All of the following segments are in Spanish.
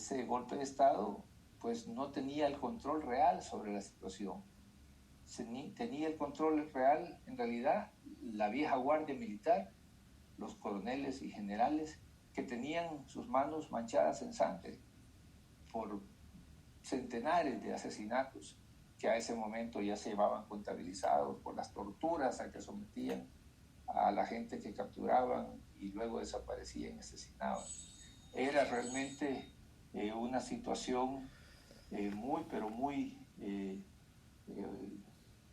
ese golpe de Estado pues no tenía el control real sobre la situación. Tenía el control real, en realidad, la vieja guardia militar, los coroneles y generales que tenían sus manos manchadas en sangre por centenares de asesinatos que a ese momento ya se llevaban contabilizados, por las torturas a que sometían a la gente que capturaban y luego desaparecían y asesinaban. Era realmente una situación muy, pero muy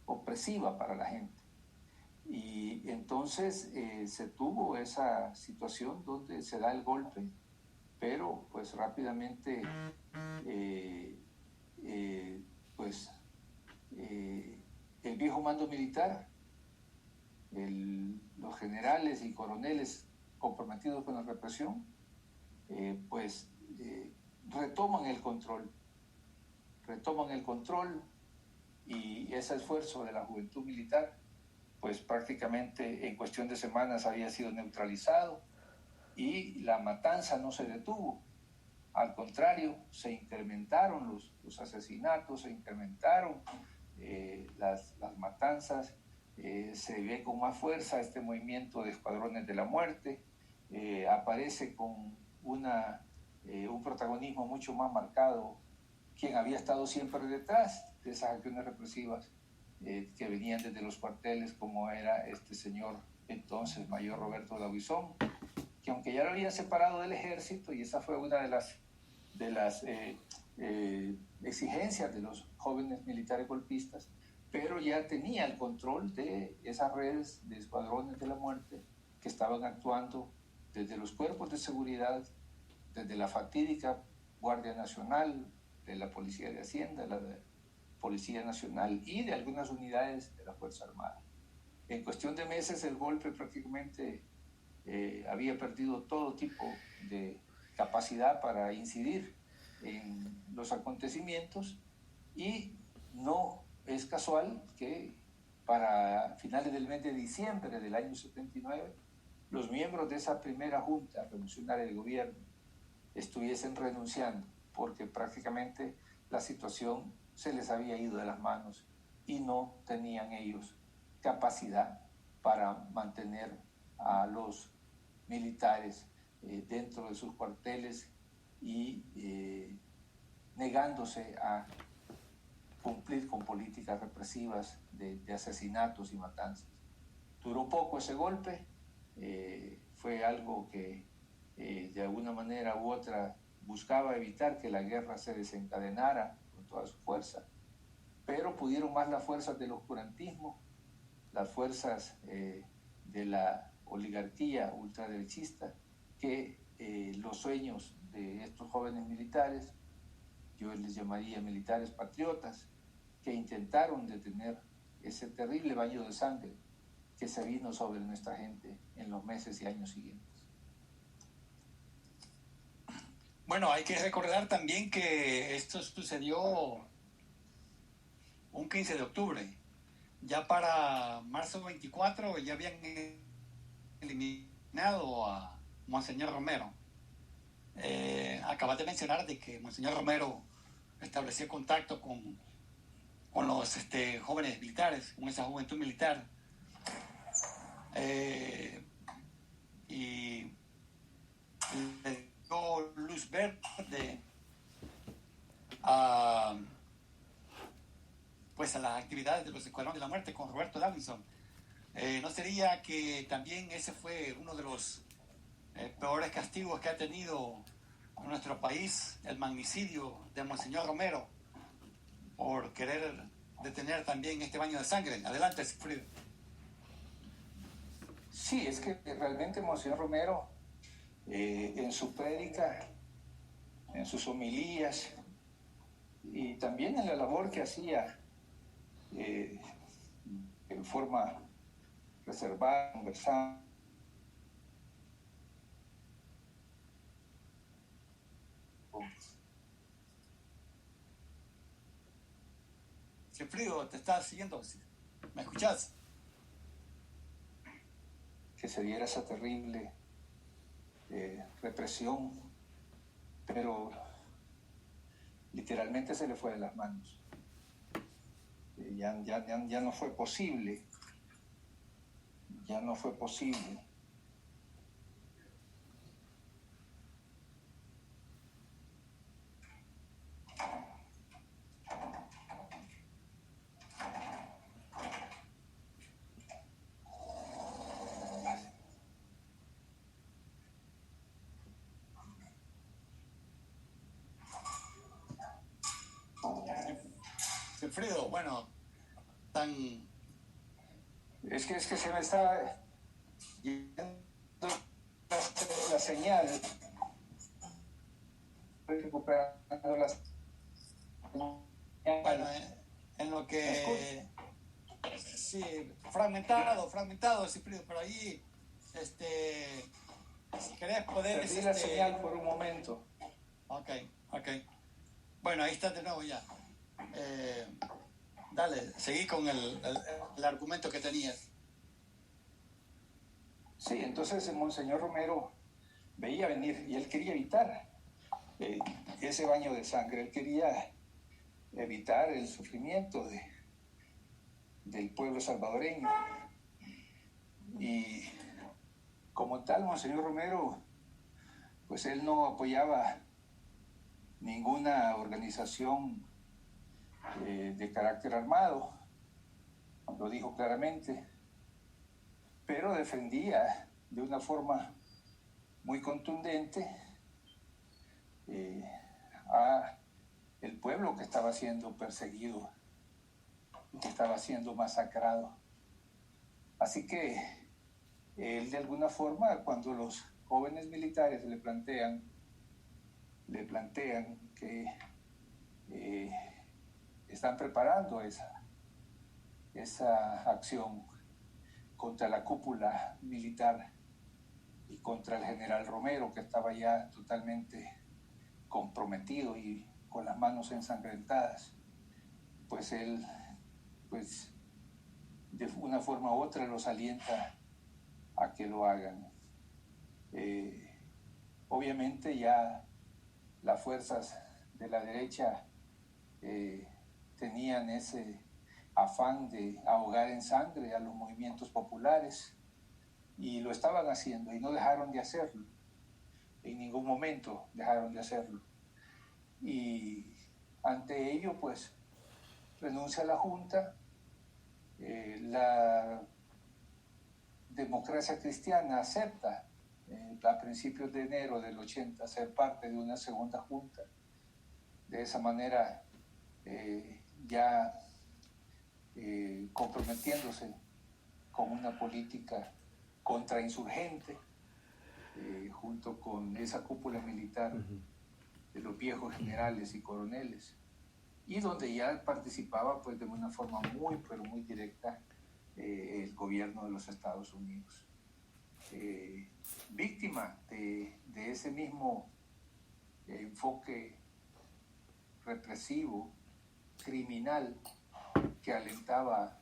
opresiva para la gente. Y entonces se tuvo esa situación donde se da el golpe, pero pues rápidamente el viejo mando militar, los generales y coroneles comprometidos con la represión, retoman el control y ese esfuerzo de la juventud militar pues prácticamente en cuestión de semanas había sido neutralizado y la matanza no se detuvo. Al contrario, se incrementaron los asesinatos, se incrementaron las matanzas, se ve con más fuerza este movimiento de escuadrones de la muerte, aparece con un protagonismo mucho más marcado quien había estado siempre detrás de esas acciones represivas que venían desde los cuarteles, como era este señor entonces, mayor Roberto Labuizón, que aunque ya lo habían separado del ejército, y esa fue una de las exigencias de los jóvenes militares golpistas, pero ya tenía el control de esas redes de escuadrones de la muerte que estaban actuando desde los cuerpos de seguridad, desde la fatídica Guardia Nacional, de la Policía de Hacienda, la Policía Nacional y de algunas unidades de la Fuerza Armada. En cuestión de meses el golpe prácticamente había perdido todo tipo de capacidad para incidir en los acontecimientos y no es casual que para finales del mes de diciembre del año 79 los miembros de esa primera junta revolucionaria de gobierno estuviesen renunciando porque prácticamente la situación se les había ido de las manos y no tenían ellos capacidad para mantener a los militares dentro de sus cuarteles y negándose a cumplir con políticas represivas de asesinatos y matanzas. Duró poco ese golpe, fue algo que de alguna manera u otra buscaba evitar que la guerra se desencadenara con toda su fuerza, pero pudieron más las fuerzas del oscurantismo, las fuerzas de la oligarquía ultraderechista, que los sueños de estos jóvenes militares, yo les llamaría militares patriotas, que intentaron detener ese terrible baño de sangre que se vino sobre nuestra gente en los meses y años siguientes. Bueno, hay que recordar también que esto sucedió un 15 de octubre. Ya para marzo 24 ya habían eliminado a Monseñor Romero. Acabas de mencionar de que Monseñor Romero estableció contacto con los jóvenes militares, con esa juventud militar. Y le dio luz verde a las actividades de los escuadrones de la muerte con Roberto Labuizón. ¿No sería que también ese fue uno de los peores castigos que ha tenido nuestro país, el magnicidio de Monseñor Romero, por querer detener también este baño de sangre? Adelante, Sigfrido. Sí, es que realmente Monseñor Romero, en su prédica, en sus homilías y también en la labor que hacía en forma reservada, conversando, Sigfrido, te estás siguiendo. ¿Me escuchás? que se diera esa terrible represión, pero literalmente se le fue de las manos. Ya no fue posible. Ya no fue posible. Wilfrido, bueno, tan... Es que se me está yendo la señal. Estoy recuperando las... Bueno, en lo que... Sí, fragmentado, Wilfrido, pero ahí, si querés poder... Perdí la señal por un momento. Ok. Bueno, ahí está de nuevo ya. Dale, seguí con el argumento que tenías. Sí, entonces el Monseñor Romero veía venir y él quería evitar ese baño de sangre, él quería evitar el sufrimiento del pueblo salvadoreño. Y como tal, Monseñor Romero, pues él no apoyaba ninguna organización de carácter armado, lo dijo claramente, pero defendía de una forma muy contundente a el pueblo que estaba siendo perseguido, que estaba siendo masacrado. Así que él de alguna forma, cuando los jóvenes militares le plantean que están preparando esa acción contra la cúpula militar y contra el general Romero, que estaba ya totalmente comprometido y con las manos ensangrentadas, pues él, pues de una forma u otra los alienta a que lo hagan. Obviamente ya las fuerzas de la derecha tenían ese afán de ahogar en sangre a los movimientos populares y lo estaban haciendo y no dejaron de hacerlo. En ningún momento dejaron de hacerlo. Y ante ello, pues, renuncia a la Junta. La democracia cristiana acepta a principios de enero del 80 ser parte de una segunda Junta. De esa manera ya comprometiéndose con una política contrainsurgente junto con esa cúpula militar de los viejos generales y coroneles, y donde ya participaba pues de una forma muy pero muy directa el gobierno de los Estados Unidos, víctima de ese mismo enfoque represivo, criminal, que alentaba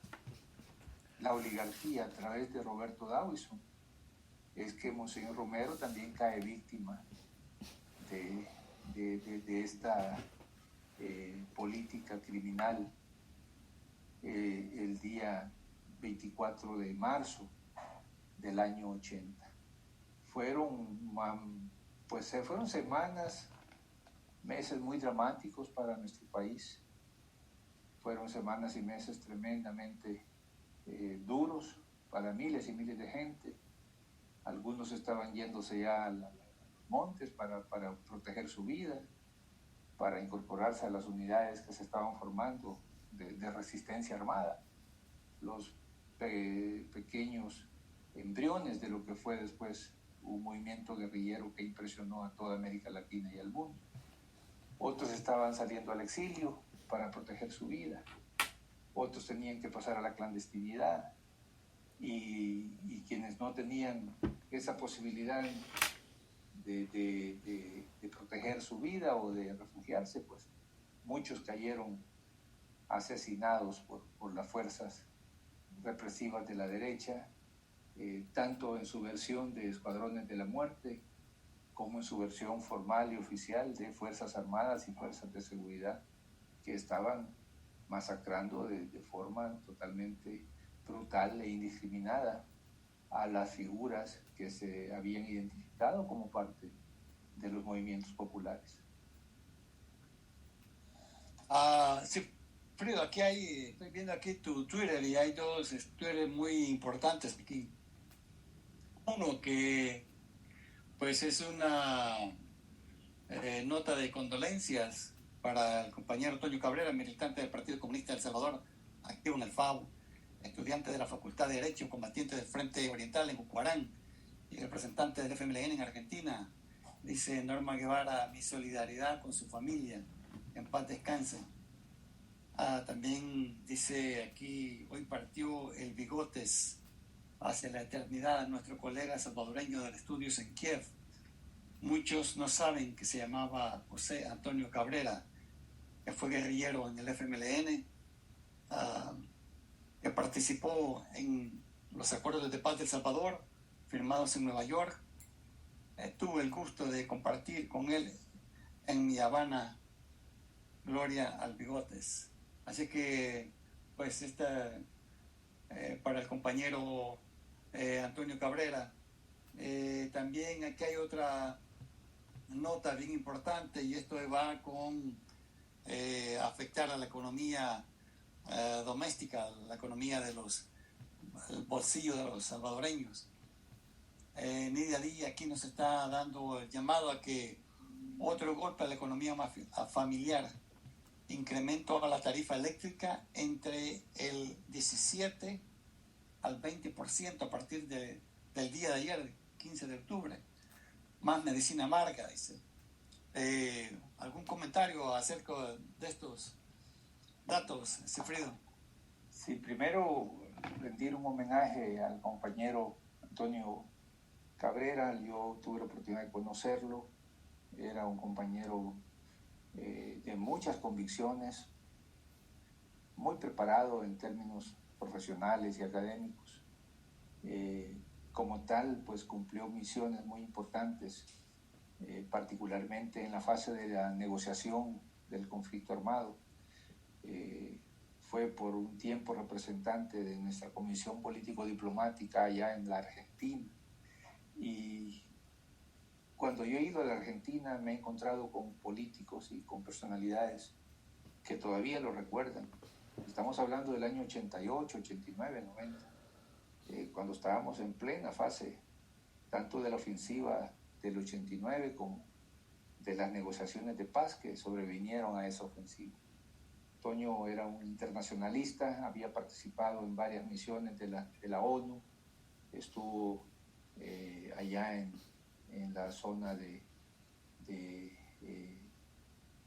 la oligarquía a través de Roberto Dawson. Es que Monseñor Romero también cae víctima de esta política criminal el día 24 de marzo del año 80. Fueron semanas, meses muy dramáticos para nuestro país. Fueron semanas y meses tremendamente duros para miles y miles de gente. Algunos estaban yéndose ya a los montes para proteger su vida, para incorporarse a las unidades que se estaban formando de resistencia armada, los pequeños embriones de lo que fue después un movimiento guerrillero que impresionó a toda América Latina y al mundo. Otros estaban saliendo al exilio para proteger su vida, otros tenían que pasar a la clandestinidad, y quienes no tenían esa posibilidad de proteger su vida o de refugiarse, pues muchos cayeron asesinados por las fuerzas represivas de la derecha, tanto en su versión de escuadrones de la muerte, como en su versión formal y oficial de Fuerzas Armadas y Fuerzas de Seguridad, que estaban masacrando de forma totalmente brutal e indiscriminada a las figuras que se habían identificado como parte de los movimientos populares. Sí, Frido, aquí estoy viendo aquí tu Twitter y hay dos Twitter muy importantes aquí. Uno que pues es una nota de condolencias para el compañero Antonio Cabrera, militante del Partido Comunista de El Salvador, activo en el FAU, estudiante de la Facultad de Derecho, combatiente del Frente Oriental en Ucuarán y representante del FMLN en Argentina. Dice Norma Guevara, mi solidaridad con su familia, en paz descanse. También dice aquí, hoy partió el Bigotes hacia la eternidad, nuestro colega salvadoreño del Estudios en Kiev. Muchos no saben que se llamaba José Antonio Cabrera, que fue guerrillero en el FMLN, que participó en los acuerdos de paz de El Salvador, firmados en Nueva York. Tuve el gusto de compartir con él en mi Habana, Gloria al Bigotes. Así que, pues, para el compañero Antonio Cabrera. También aquí hay otra nota bien importante y esto va con afectar a la economía doméstica, la economía el bolsillo de los salvadoreños. Nidia Díaz aquí nos está dando el llamado a que otro golpe a la economía familiar, incremento a la tarifa eléctrica entre el 17 al 20% a partir del día de ayer, 15 de octubre. Más medicina amarga, dice. ¿Algún comentario acerca de estos datos, Sigfrido? Sí, primero rendir un homenaje al compañero Antonio Cabrera. Yo tuve la oportunidad de conocerlo. Era un compañero de muchas convicciones, muy preparado en términos profesionales y académicos. Como tal, pues cumplió misiones muy importantes, particularmente en la fase de la negociación del conflicto armado. Fue por un tiempo representante de nuestra Comisión Político-Diplomática allá en la Argentina. Y cuando yo he ido a la Argentina me he encontrado con políticos y con personalidades que todavía lo recuerdan. Estamos hablando del año 88, 89, 90, cuando estábamos en plena fase tanto de la ofensiva del 89 como de las negociaciones de paz que sobrevinieron a esa ofensiva. Toño era un internacionalista, había participado en varias misiones de la ONU, estuvo allá en la zona de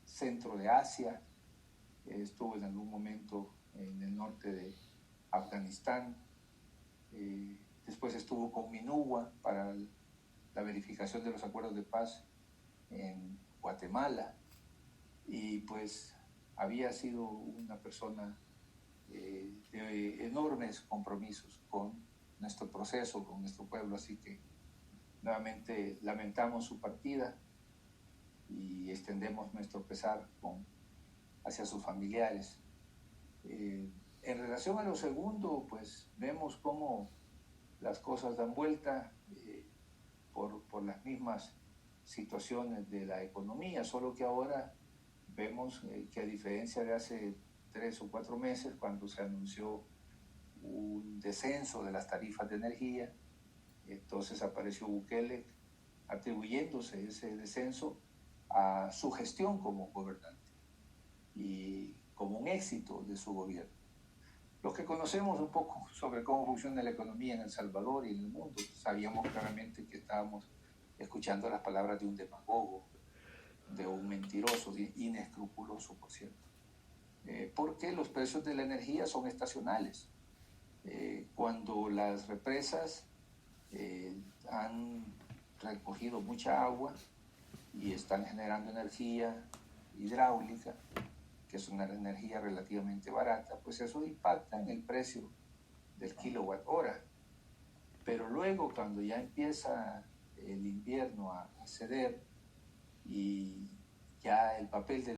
centro de Asia, estuvo en algún momento en el norte de Afganistán, después estuvo con MINUWA para la verificación de los acuerdos de paz en Guatemala, y pues había sido una persona de enormes compromisos con nuestro proceso, con nuestro pueblo, así que nuevamente lamentamos su partida y extendemos nuestro pesar hacia sus familiares. En relación a lo segundo, pues vemos cómo las cosas dan vuelta por las mismas situaciones de la economía, solo que ahora vemos que a diferencia de hace 3 o 4 meses, cuando se anunció un descenso de las tarifas de energía, entonces apareció Bukele atribuyéndose ese descenso a su gestión como gobernante y como un éxito de su gobierno. Los que conocemos un poco sobre cómo funciona la economía en El Salvador y en el mundo, sabíamos claramente que estábamos escuchando las palabras de un demagogo, de un mentiroso, inescrupuloso, por cierto. Porque los precios de la energía son estacionales. Cuando las represas han recogido mucha agua y están generando energía hidráulica, que es una energía relativamente barata, pues eso impacta en el precio del kilowatt hora. Pero luego, cuando ya empieza el invierno a ceder y ya el papel de